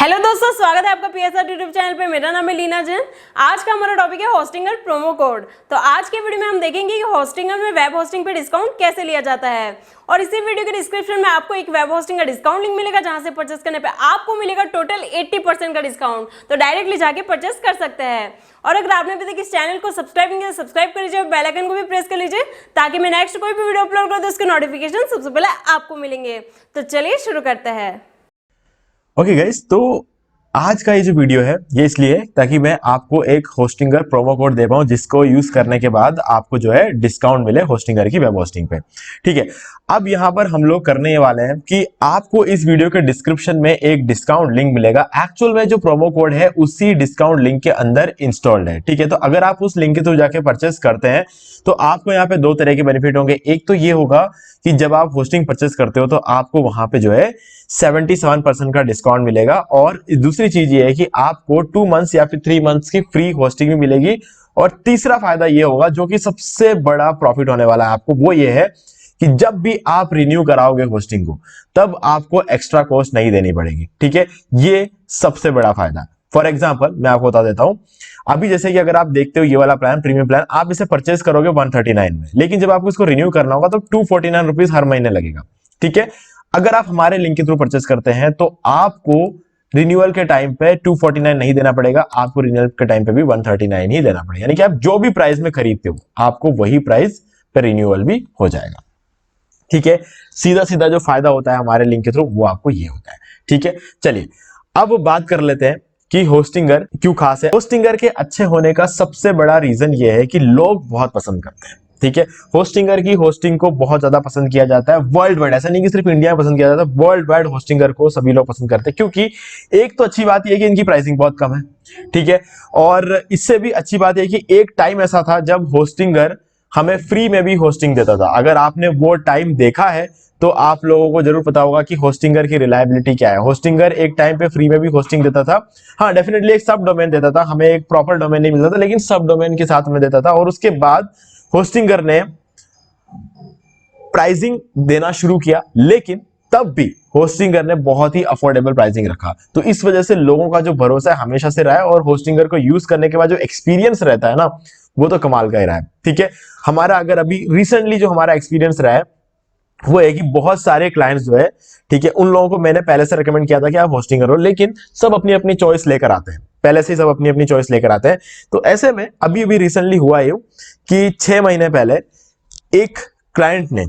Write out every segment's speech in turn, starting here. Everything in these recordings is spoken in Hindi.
हेलो दोस्तों, स्वागत है आपका पीएसआर यूट्यूब चैनल पे। मेरा नाम है लीना जैन। आज का हमारा टॉपिक है होस्टिंगर प्रोमो कोड। तो आज के वीडियो में हम देखेंगे कि होस्टिंगर में वेब होस्टिंग पे डिस्काउंट कैसे लिया जाता है, और इसी वीडियो के डिस्क्रिप्शन में आपको एक वेब होस्टिंग का डिस्काउंट लिंक मिलेगा, जहां से परचेस करने पे आपको मिलेगा टोटल 80% का डिस्काउंट। तो डायरेक्टली जाके परचेस कर सकते हैं। और अगर आपने अभी तक इस चैनल को सब्सक्राइब नहीं किया तो सब्सक्राइब कर लीजिए और बेल आइकन को भी प्रेस कर लीजिए, ताकि मैं नेक्स्ट कोई भी वीडियो अपलोड करूँ तो उसके नोटिफिकेशन सबसे पहले आपको मिलेंगे। तो चलिए शुरू करते हैं। ओके गाइस, तो आज का ये जो वीडियो है ये इसलिए है ताकि मैं आपको एक होस्टिंगर प्रोमो कोड दे पाऊं, जिसको यूज करने के बाद आपको जो है डिस्काउंट मिले होस्टिंगर की वेब होस्टिंग पे। ठीक है, अब यहां पर हम लोग करने ये वाले हैं कि आपको इस वीडियो के डिस्क्रिप्शन में एक डिस्काउंट लिंक मिलेगा। एक्चुअल में जो प्रोमो कोड है उसी डिस्काउंट लिंक के अंदर इंस्टॉल्ड है। ठीक है, तो अगर आप उस लिंक के थ्रू जाके परचेस करते हैं तो आपको यहाँ पे दो तरह के बेनिफिट होंगे। एक तो ये होगा कि जब आप होस्टिंग परचेस करते हो तो आपको वहां पे जो है 77% का डिस्काउंट मिलेगा, और दूसरी चीज ये है कि आपको 2 मंथ्स या फिर 3 मंथ्स की फ्री होस्टिंग भी मिलेगी। और तीसरा फायदा ये होगा, जो कि सबसे बड़ा प्रॉफिट होने वाला है आपको, वो ये है कि जब भी आप रिन्यू कराओगे होस्टिंग को तब आपको एक्स्ट्रा कॉस्ट नहीं देनी पड़ेगी। ठीक है, ये सबसे बड़ा फायदा। फॉर एग्जाम्पल मैं आपको बता देता हूं, अभी जैसे कि अगर आप देखते हो ये वाला प्लान, प्रीमियम प्लान, आप इसे परचेस करोगे 139 में, लेकिन जब आपको इसको रिन्यू करना होगा तो 249 रुपीज हर महीने लगेगा। ठीक है, अगर आप हमारे लिंक के थ्रू परचेस करते हैं तो आपको रिन्यूअल के टाइम पे 249 नहीं देना पड़ेगा, आपको रिन्यूअल के टाइम पे भी 139 ही देना पड़ेगा। यानी कि आप जो भी प्राइस में खरीदते हो आपको वही प्राइस पे रिन्यूअल भी हो जाएगा। ठीक है, सीधा सीधा जो फायदा होता है हमारे लिंक के थ्रू वो आपको ये होता है। ठीक है, चलिए अब बात कर लेते हैं कि होस्टिंगर क्यों खास है। होस्टिंगर के अच्छे होने का सबसे बड़ा रीजन ये है कि लोग बहुत पसंद करते हैं। ठीक है, होस्टिंगर की होस्टिंग को बहुत ज्यादा पसंद किया जाता है वर्ल्ड वाइड। ऐसा नहीं कि सिर्फ इंडिया में पसंद किया जाता है, वर्ल्ड वाइड होस्टिंगर को सभी लोग पसंद करते हैं, क्योंकि एक तो अच्छी बात यह है कि इनकी प्राइसिंग बहुत कम है। ठीक है, और इससे भी अच्छी बात यह कि एक टाइम ऐसा था जब होस्टिंगर हमें फ्री में भी होस्टिंग देता था। अगर आपने वो टाइम देखा है तो आप लोगों को जरूर पता होगा कि होस्टिंगर की रिलायबिलिटी क्या है। होस्टिंगर एक टाइम पे फ्री में भी होस्टिंग देता था। हाँ, डेफिनेटली एक सब डोमेन देता था, हमें एक प्रॉपर डोमेन नहीं मिलता था, लेकिन सब डोमेन के साथ में देता था। और उसके बाद होस्टिंगर ने प्राइसिंग देना शुरू किया, लेकिन तब भी होस्टिंगर ने बहुत ही अफोर्डेबल प्राइसिंग रखा। तो इस वजह से लोगों का जो भरोसा है हमेशा से रहा है, और होस्टिंगर को यूज करने के बाद जो एक्सपीरियंस रहता है ना, वो तो कमाल का ही रहा है। ठीक है, हमारा अगर अभी रिसेंटली जो हमारा एक्सपीरियंस रहा है वो है कि बहुत सारे क्लाइंट्स जो है, ठीक है, उन लोगों को मैंने पहले से रेकमेंड किया था कि आप होस्टिंग करो, लेकिन सब अपनी अपनी चॉइस लेकर आते हैं। पहले से ही सब अपनी अपनी चॉइस लेकर आते हैं। तो ऐसे में अभी अभी रिसेंटली हुआ ये कि 6 महीने पहले एक क्लाइंट ने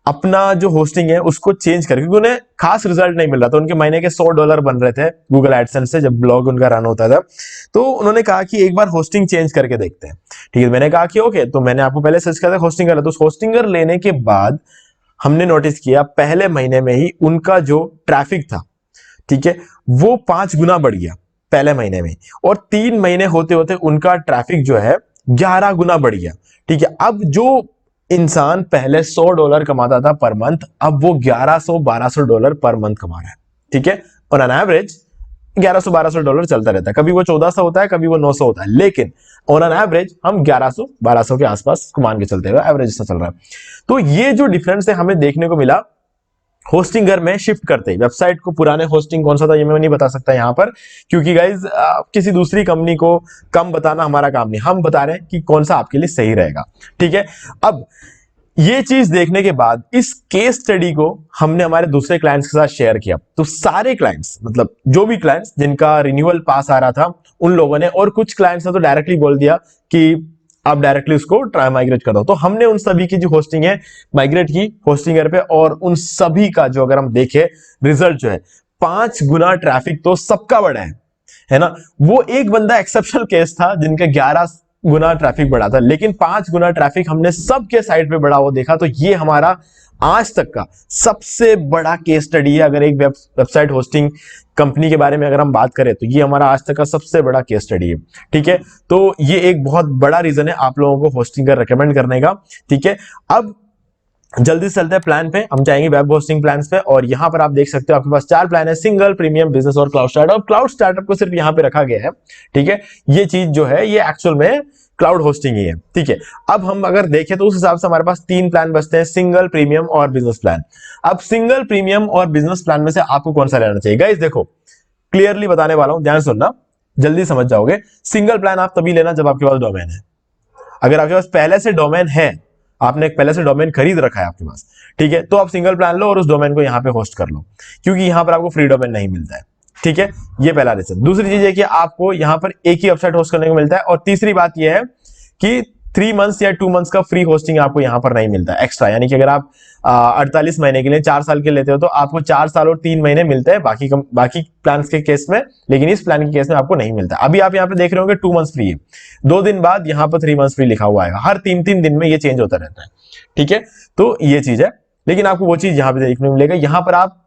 अपना जो होस्टिंग है उसको चेंज कर, क्योंकि उन्हें खास रिजल्ट नहीं मिल रहा था। उनके महीने के $100 बन रहे थे गूगल एडसेंस से, जब ब्लॉग उनका रन होता था। तो उन्होंने कहा कि एक बार होस्टिंग चेंज करके देखते हैं। ठीक है, मैंने कहा कि ओके, तो मैंने आपको पहले सजेस्ट किया था होस्टिंगर। तो होस्टिंगर लेने के बाद हमने नोटिस किया पहले महीने में ही उनका जो ट्रैफिक था, ठीक है, वो 5 गुना बढ़ गया पहले महीने में, और 3 महीने होते होते उनका ट्रैफिक जो है 11 गुना बढ़ गया। ठीक है, अब जो इंसान पहले $100 कमाता था पर मंथ, अब वो $1100-1200 पर मंथ कमा रहा है। ठीक है, और ऑन एवरेज $1100-1200 चलता रहता है। कभी वो 1400 होता है, कभी वो 900 होता है, लेकिन ऑन एन एवरेज हम 1100-1200 के आसपास मान के चलते हुए एवरेज चल रहा है। तो ये जो डिफरेंस है हमें देखने को मिला होस्टिंगर में शिफ्ट करते ही। वेबसाइट को पुराने होस्टिंग कौन सा था ये मैं नहीं बता सकता यहां पर, क्योंकि गाइज किसी दूसरी कंपनी को कम बताना हमारा काम नहीं, हम बता रहे हैं कि कौन सा आपके लिए सही रहेगा। ठीक है, अब ये चीज देखने के बाद इस केस स्टडी को हमने हमारे दूसरे क्लाइंट्स के साथ शेयर किया। तो सारे क्लाइंट्स, मतलब जो भी क्लाइंट्स जिनका रिन्यूअल पास आ रहा था उन लोगों ने, और कुछ क्लाइंट्स ने तो डायरेक्टली बोल दिया कि आप डायरेक्टली उसको ट्राई माइग्रेट करो। तो हमने उन सभी की जो होस्टिंग है माइग्रेट की होस्टिंगर पे, और उन सभी का जो अगर हम देखें रिजल्ट जो है 5 गुना ट्रैफिक तो सबका बड़ा है ना। वो एक बंदा एक्सेप्शनल केस था जिनके 11 गुना ट्रैफिक बढ़ा था, लेकिन 5 गुना ट्रैफिक हमने सबके साइड पे बढ़ा हुआ देखा। तो ये हमारा आज तक का सबसे बड़ा केस स्टडी है। अगर एक वेबसाइट होस्टिंग कंपनी के बारे में अगर हम बात करें तो ये हमारा आज तक का सबसे बड़ा केस स्टडी है। ठीक है, तो ये एक बहुत बड़ा रीजन है आप लोगों को होस्टिंग का रेकमेंड करने का। ठीक है, अब जल्दी से चलते हैं प्लान पे। हम जाएंगे वेब होस्टिंग प्लान पे, और यहां पर आप देख सकते हो आपके पास 4 प्लान है, सिंगल, प्रीमियम, बिजनेस और क्लाउड स्टार्टअप। क्लाउड स्टार्टअप को सिर्फ यहां पे रखा गया है। ठीक है, ये चीज जो है ये एक्चुअल में क्लाउड होस्टिंग ही है। ठीक है, अब हम अगर देखें तो उस हिसाब से हमारे पास 3 प्लान बचते हैं, सिंगल, प्रीमियम और बिजनेस प्लान। अब सिंगल, प्रीमियम और बिजनेस प्लान में से आपको कौन सा लेना चाहिए? गाइस देखो, क्लियरली बताने वाला हूं, ध्यान सुनना, जल्दी समझ जाओगे। सिंगल प्लान आप तभी लेना जब आपके पास डोमेन है। अगर आपके पास पहले से डोमेन है, आपने पहले से डोमेन खरीद रखा है आपके पास, ठीक है, तो आप सिंगल प्लान लो और उस डोमेन को यहां पे होस्ट कर लो, क्योंकि यहां पर आपको फ्री डोमेन नहीं मिलता है, ठीक है। ये पहला रीजन। दूसरी चीज है कि आपको यहां पर एक ही वेबसाइट होस्ट करने को मिलता है, और तीसरी बात यह है कि 3 मंथ्स या 2 मंथ्स का फ्री होस्टिंग आपको यहां पर नहीं मिलता एक्स्ट्रा। यानी कि अगर आप 48 महीने के लिए 4 साल के लेते हो तो आपको 4 साल और 3 महीने मिलते हैं बाकी प्लान के केस में, लेकिन इस प्लान के केस में आपको नहीं मिलता। अभी आप यहाँ पे देख रहे होंगे 2 मंथ्स फ्री है, 2 दिन बाद यहाँ पर 3 मंथ्स फ्री लिखा हुआ है, हर 3-3 दिन में ये चेंज होता रहता है, ठीक है। तो ये चीज है, लेकिन आपको वो चीज यहाँ पे देखने को मिलेगा। यहाँ पर आप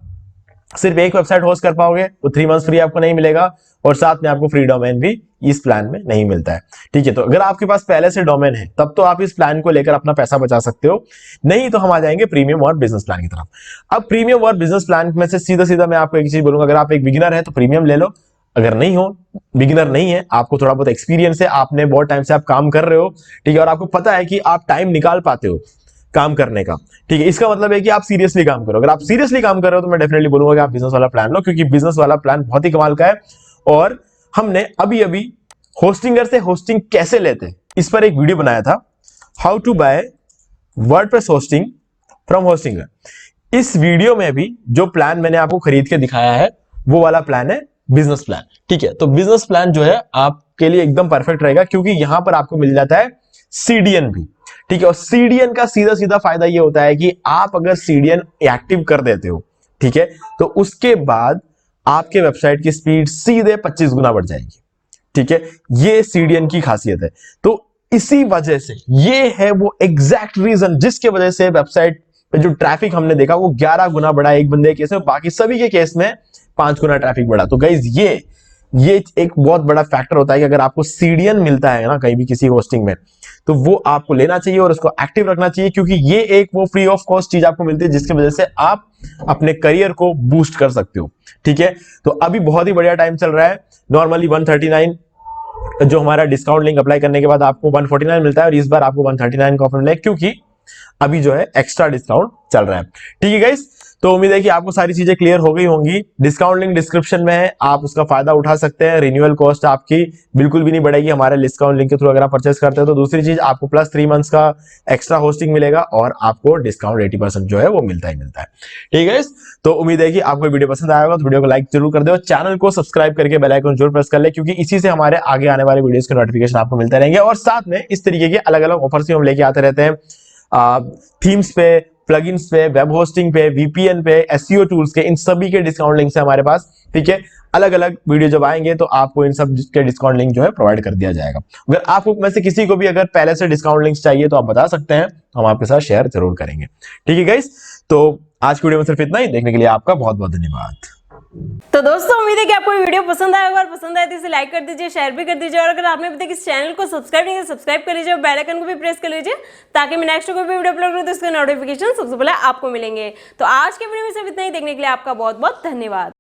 सिर्फ एक वेबसाइट होस्ट कर पाओगे, वो 3 मंथ्स फ्री आपको नहीं मिलेगा, और साथ में आपको फ्री डोमेन भी इस प्लान में नहीं मिलता है, ठीक है। तो अगर आपके पास पहले से डोमेन है तब तो आप इस प्लान को लेकर अपना पैसा बचा सकते हो, नहीं तो हम आ जाएंगे प्रीमियम और बिजनेस प्लान की तरफ। अब प्रीमियम और बिजनेस प्लान में से सीधा सीधा मैं आपको एक चीज बोलूंगा, अगर आप एक बिगिनर है तो प्रीमियम ले लो, अगर नहीं हो, बिगिनर नहीं है, आपको थोड़ा बहुत एक्सपीरियंस है, आपने बहुत टाइम से आप काम कर रहे हो, ठीक है, और आपको पता है कि आप टाइम निकाल पाते हो काम करने का, ठीक है, इसका मतलब है कि आप सीरियसली काम करो। अगर आप सीरियसली काम कर रहे हो तो मैं डेफिनेटली बोलूंगा कि आप बिजनेस वाला प्लान लो, क्योंकि बिजनेस वाला प्लान बहुत ही कमाल का है। और हमने अभी अभी होस्टिंगर से होस्टिंग कैसे लेते हैं इस पर एक वीडियो बनाया था, how to buy WordPress hosting from Hostinger. इस वीडियो में भी जो प्लान मैंने आपको खरीद के दिखाया है वो वाला प्लान है बिजनेस प्लान, ठीक है। तो बिजनेस प्लान जो है आपके लिए एकदम परफेक्ट रहेगा, क्योंकि यहां पर आपको मिल जाता है सीडीएन भी, ठीक है। और सीडीएन का सीधा सीधा फायदा ये होता है कि आप अगर सीडीएन एक्टिव कर देते हो, ठीक है, तो उसके बाद आपके वेबसाइट की स्पीड सीधे 25 गुना बढ़ जाएगी, ठीक है। ये सीडीएन की खासियत है। तो इसी वजह से ये है वो एग्जैक्ट रीजन जिसके वजह से वेबसाइट पे जो ट्रैफिक हमने देखा वो 11 गुना बढ़ा एक बंदे के केस में, बाकी सभी के केस में 5 गुना ट्रैफिक बढ़ा। तो गाइज ये एक बहुत बड़ा फैक्टर होता है कि अगर आपको सीडीएन मिलता है ना कहीं भी किसी होस्टिंग में, तो वो आपको लेना चाहिए और उसको एक्टिव रखना चाहिए, क्योंकि ये एक वो फ्री ऑफ कॉस्ट चीज आपको मिलती है जिसकी वजह से आप अपने करियर को बूस्ट कर सकते हो, ठीक है। तो अभी बहुत ही बढ़िया टाइम चल रहा है। नॉर्मली 139 जो हमारा डिस्काउंट लिंक अप्लाई करने के बाद आपको 149 मिलता है, और इस बार आपको 139 का ऑफर मिला है, क्योंकि अभी जो है एक्स्ट्रा डिस्काउंट चल रहा है, ठीक है गाइस। तो उम्मीद है कि आपको सारी चीजें क्लियर हो गई होंगी। डिस्काउंट लिंक डिस्क्रिप्शन में है, आप उसका फायदा उठा सकते हैं। रिन्यूअल कॉस्ट आपकी बिल्कुल भी नहीं बढ़ेगी हमारे डिस्काउंट लिंक के थ्रू अगर आप परचेस करते हो। तो दूसरी चीज, आपको प्लस 3 मंथ्स का एक्स्ट्रा होस्टिंग मिलेगा, और आपको डिस्काउंट 80% जो है वो मिलता ही मिलता है, ठीक है। तो उम्मीद है कि आपको वीडियो पसंद आएगा, तो वीडियो को लाइक जरूर कर दो, चैनल को सब्सक्राइब करके बेल आइकन जरूर प्रेस कर ले, क्योंकि इसी से हमारे आगे आने वाले वीडियोस के नोटिफिकेशन आपको मिलते रहेंगे। और साथ में इस तरीके के अलग अलग ऑफर्स भी हम लेके आते रहते हैं, थीम्स पे, प्लगइन्स पे, वेब होस्टिंग पे, वीपीएन पे, एसईओ टूल्स के, इन सभी के डिस्काउंट लिंक्स है हमारे पास, ठीक है। अलग अलग वीडियो जब आएंगे तो आपको इन सब के डिस्काउंट लिंक जो है प्रोवाइड कर दिया जाएगा। अगर आपको में से किसी को भी अगर पहले से डिस्काउंट लिंक्स चाहिए तो आप बता सकते हैं, हम आपके साथ शेयर जरूर करेंगे, ठीक है गाइस। तो आज की वीडियो में सिर्फ इतना ही। देखने के लिए आपका बहुत बहुत धन्यवाद। तो दोस्तों उम्मीद है कि आपको ये वीडियो पसंद आया होगा, और पसंद आए तो इसे लाइक कर दीजिए, शेयर भी कर दीजिए, और अगर आपने अभी तक इस चैनल को सब्सक्राइब नहीं किया सब्सक्राइब कर लीजिए और बेल आइकन को भी प्रेस कर लीजिए, ताकि मैं नेक्स्ट कोई भी वीडियो अपलोड करूं तो इसके नोटिफिकेशन सबसे पहले आपको मिलेंगे। तो आज के वीडियो में सिर्फ इतना ही। देखने के लिए आपका बहुत बहुत धन्यवाद।